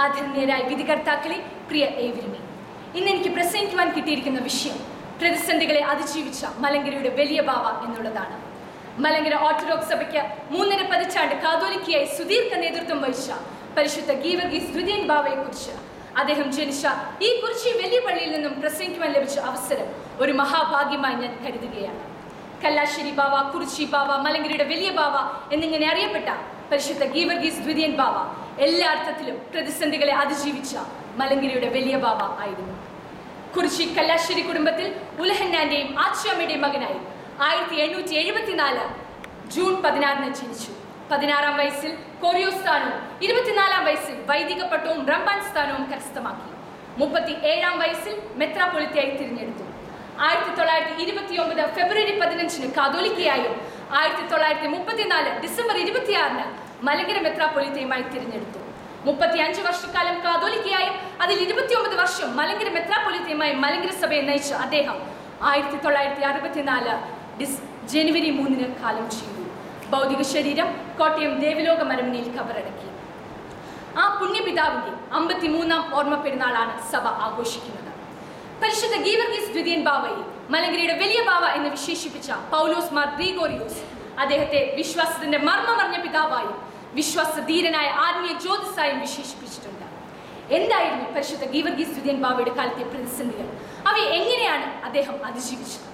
ആദരണീയരായ വിധികർത്താക്കളെ, പ്രിയ ഏവരുമേ, ഇന്ന് എനിക്ക് പ്രസംഗിക്കുവാൻ കിട്ടിയിരിക്കുന്ന വിഷയം പ്രതിസന്ധികളെ അതിജീവിച്ച മലങ്കരയുടെ വലിയ ബാവ എന്നുള്ളതാണ്. മലങ്കര ഓർത്തഡോക്സ് സഭയ്ക്ക് 3.5 പതിറ്റാണ്ട് കാതോലിക്കയായി സുദീർഘ നേതൃത്വം വഹിച്ച പരിശുദ്ധ ഗീവർഗീസ് ദ്വിതീയൻ ബാവയെ കുറിച്ച്, അദ്ദേഹം ജനിച്ച ഈ കുറിച്ചി വലിയ പള്ളിയിൽ നിന്നും പ്രസംഗിക്കുവാൻ ലഭിച്ച അവസരം ഒരു മഹാഭാഗ്യമായി ഞാൻ കരുതുകയാണ്. കല്ലാശ്ശേരി ബാവ, കുറിച്ചി ബാവ, മലങ്കരയുടെ വലിയ ബാവ എന്നിങ്ങനെ അറിയപ്പെട്ട പരിശുദ്ധ ഗീവർഗീസ് ദ്വിതീയൻ ബാവ എല്ലാ അർത്ഥത്തിലും പ്രതിസന്ധികളെ അതിജീവിച്ച മലങ്കരയുടെ വലിയ ബാവ ആയിരുന്നു. കുറിച്ചി കല്ലാശ്ശേരി കുടുംബത്തിൽ ഉലഹന്നാന്റെയും ആച്ചാമ്മയുടെയും മകനായി 1874 ജൂൺ 16 ജനിച്ചു. 16-ാം വയസ്സിൽ കോറിയോ സ്ഥാനവും 24-ാം വയസ്സിൽ വൈദിക പട്ടവും റംബാൻ സ്ഥാനവും കരസ്ഥമാക്കി. 37-ാം വയസ്സിൽ മെത്രാപ്പൊലിത്തയായി തിരഞ്ഞെടുത്തു. 1929 ഫെബ്രുവരി 15 കാതോലിക്കയായും 1934 ഡിസംബർ 26 മലങ്കര മെത്രാപ്പൊലിത്തയുമായി തിരഞ്ഞെടുത്തു. 35 വർഷക്കാലം കാതോലിക്കയായും അതിൽ 29 വർഷം മലങ്കര മെത്രാപ്പൊലിത്തയുമായി മലങ്കര സഭയെ നയിച്ച അദ്ദേഹം 1964 ജനുവരി 3 കാലം ചെയ്തു. ഭൗതിക ശരീരം കോട്ടയം ദേവലോക മരമനയിൽ കബറടക്കി. ആ പുണ്യപിതാവിന്റെ 53-ാം ഓർമ്മ പെരുന്നാളാണ് സഭ ആഘോഷിക്കുന്നത്. പരിശുദ്ധ ഗീവർഗീസ് ദ്വിതീയൻ ബാവയെ മലങ്കരയുടെ വലിയ ബാവ എന്ന് വിശേഷിപ്പിച്ച പൗലോസ് മാർ ഗ്രിഗോറിയോസ് അദ്ദേഹത്തെ വിശ്വാസത്തിന്റെ മർമ്മമറിഞ്ഞ പിതാവായും വിശ്വാസധീരനായ ആത്മീയ ജ്യോതിസായും വിശേഷിപ്പിച്ചിട്ടുണ്ട്. എന്തായിരുന്നു പരിശുദ്ധ ഗീവർഗീസ് ദ്വിതീയൻ ബാവയുടെ കാലത്തെ പ്രതിസന്ധികൾ? അവയെ എങ്ങനെയാണ് അദ്ദേഹം അതിജീവിച്ചത്?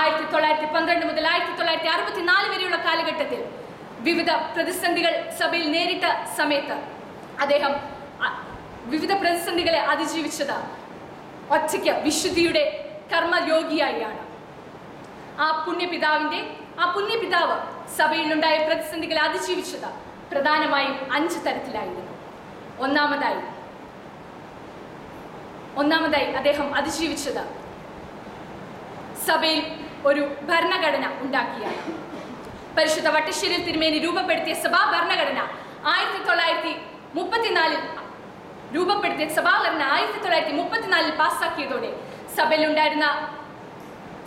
1912 മുതൽ 1964 വരെയുള്ള കാലഘട്ടത്തിൽ വിവിധ പ്രതിസന്ധികൾ സഭയിൽ നേരിട്ട സമയത്ത് അദ്ദേഹം വിവിധ പ്രതിസന്ധികളെ അതിജീവിച്ചത് ഒറ്റയ്ക്ക് വിശുദ്ധിയുടെ കർമ്മയോഗിയായാണ്. ആ പുണ്യപിതാവ് സഭയിലുണ്ടായ പ്രതിസന്ധികളെ അതിജീവിച്ചത് പ്രധാനമായും 5 തരത്തിലായിരുന്നു. ഒന്നാമതായി അദ്ദേഹം അതിജീവിച്ചത് സഭയിൽ ഒരു ഭരണഘടന ഉണ്ടാക്കിയാണ്. പരിശുദ്ധ വട്ടശ്ശേരിൽ തിരുമേനി രൂപപ്പെടുത്തിയ സഭാ ഭരണഘടന 1934 പാസ്സാക്കിയതോടെ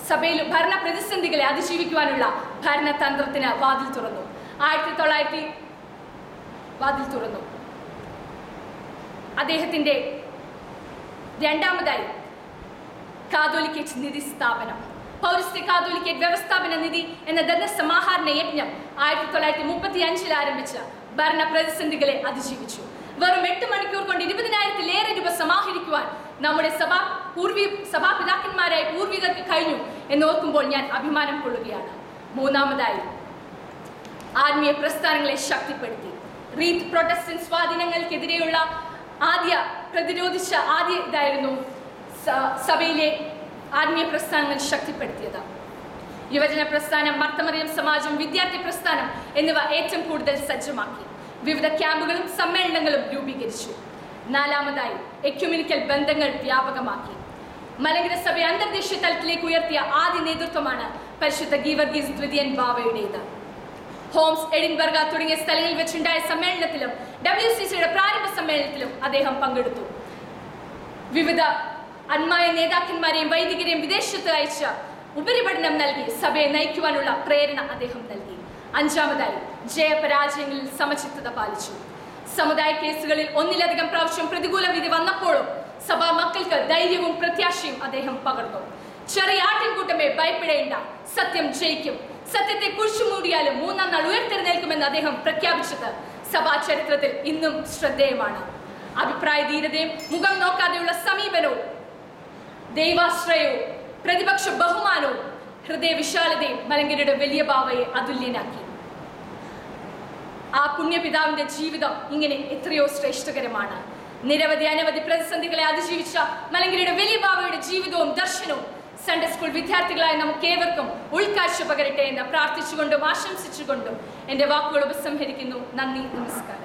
സഭയിൽ ഭരണ പ്രതിസന്ധികളെ അതിജീവിക്കുവാനുള്ള ഭരണതന്ത്രത്തിന് വാതിൽ തുറന്നു. അദ്ദേഹത്തിന്റെ രണ്ടാമതായി കാതോലിക്കേറ്റ് നിധി സ്ഥാപനം, പൗരസ്ത്യ കാതോലിക്കേറ്റ് വ്യവസ്ഥാപന നിധി എന്ന ധനസമാഹരണ യജ്ഞം 1935 ആരംഭിച്ച ഭരണ പ്രതിസന്ധികളെ അതിജീവിച്ചു. വെറും 8 മണിക്കൂർ കൊണ്ട് 20,000-ലേറെ രൂപ സമാഹരിക്കുവാൻ നമ്മുടെ സഭാപിതാക്കന്മാരായ പൂർവികർക്ക് കഴിഞ്ഞു എന്നോർക്കുമ്പോൾ ഞാൻ അഭിമാനം കൊള്ളുകയാണ്. മൂന്നാമതായി ആത്മീയ പ്രസ്ഥാനങ്ങളെ ശക്തിപ്പെടുത്തി. റീത്ത് പ്രൊട്ടസ്റ്റന്റ് സ്വാധീനങ്ങൾക്കെതിരെയുള്ള ഇതായിരുന്നു സഭയിലെ ആത്മീയ പ്രസ്ഥാനങ്ങൾ ശക്തിപ്പെടുത്തിയത്. യുവജന പ്രസ്ഥാനം, മർത്തമറിയം സമാജം, വിദ്യാർത്ഥി പ്രസ്ഥാനം എന്നിവ ഏറ്റവും കൂടുതൽ സജ്ജമാക്കി. വിവിധ ക്യാമ്പുകളും സമ്മേളനങ്ങളും രൂപീകരിച്ചു. നാലാമതായി എക്യുമെനിക്കൽ ബന്ധങ്ങൾ വ്യാപകമാക്കി. മലങ്കര സഭയെ അന്തർദേശീയ തലത്തിലേക്ക് ഉയർത്തിയ ആദ്യ നേതൃത്വമാണ് പരിശുദ്ധ ഗീവർഗീസ് ദ്വിതീയൻ ബാവയുടേത്. ഹോംസ്, എഡിൻബർഗ തുടങ്ങിയ സ്ഥലങ്ങളിൽ വെച്ചുണ്ടായ സമ്മേളനത്തിലും WCCയുടെ പ്രാരംഭ സമ്മേളനത്തിലും അദ്ദേഹം പങ്കെടുത്തു. വിവിധ അന്മായ നേതാക്കന്മാരെയും വൈദികരെയും വിദേശത്ത് അയച്ച ഉപരിപഠനം നൽകി സഭയെ നയിക്കുവാനുള്ള പ്രേരണ അദ്ദേഹം നൽകി. അഞ്ചാമതായി ജയപരാജയങ്ങളിൽ സമചിത്തത പാലിച്ചു. സമുദായ കേസുകളിൽ ഒന്നിലധികം പ്രാവശ്യം പ്രതികൂല വിധി വന്നപ്പോഴും സഭാ മക്കൾക്ക് ധൈര്യവും പ്രത്യാശയും അദ്ദേഹം പകർന്നു. ചെറിയ ആട്ടിൻകൂട്ടമേ, ഭയപ്പെടേണ്ട, സത്യം ജയിക്കും, സത്യത്തെ കുഴിച്ചുമൂടിയാലും 3-ാം നാൾ ഉയർത്തെഴുന്നേൽക്കുമെന്ന് അദ്ദേഹം പ്രഖ്യാപിച്ചത് സഭാ ചരിത്രത്തിൽ ഇന്നും ശ്രദ്ധേയമാണ്. അഭിപ്രായ ധീരതയും മുഖം നോക്കാതെയുള്ള സമീപനവും ദൈവാശ്രയവും പ്രതിപക്ഷ ബഹുമാനവും ഹൃദയവിശാലതയും മലങ്കരയുടെ വലിയ ബാവയെ അതുല്യനാക്കി. ആ പുണ്യപിതാവിന്റെ ജീവിതം ഇങ്ങനെ എത്രയോ ശ്രേഷ്ഠകരമാണ്. അനവധി പ്രതിസന്ധികളെ അതിജീവിച്ച മലങ്കരയുടെ വലിയ ബാവയുടെ ജീവിതവും ദർശനവും സൺഡേ സ്കൂൾ വിദ്യാർത്ഥികളായ നമുക്കേവർക്കും ഉൾക്കാഴ്ച പകരട്ടെ എന്ന് പ്രാർത്ഥിച്ചുകൊണ്ടും ആശംസിച്ചുകൊണ്ടും എൻ്റെ വാക്കുകൾ ഉപസംഹരിക്കുന്നു. നന്ദി, നമസ്കാരം.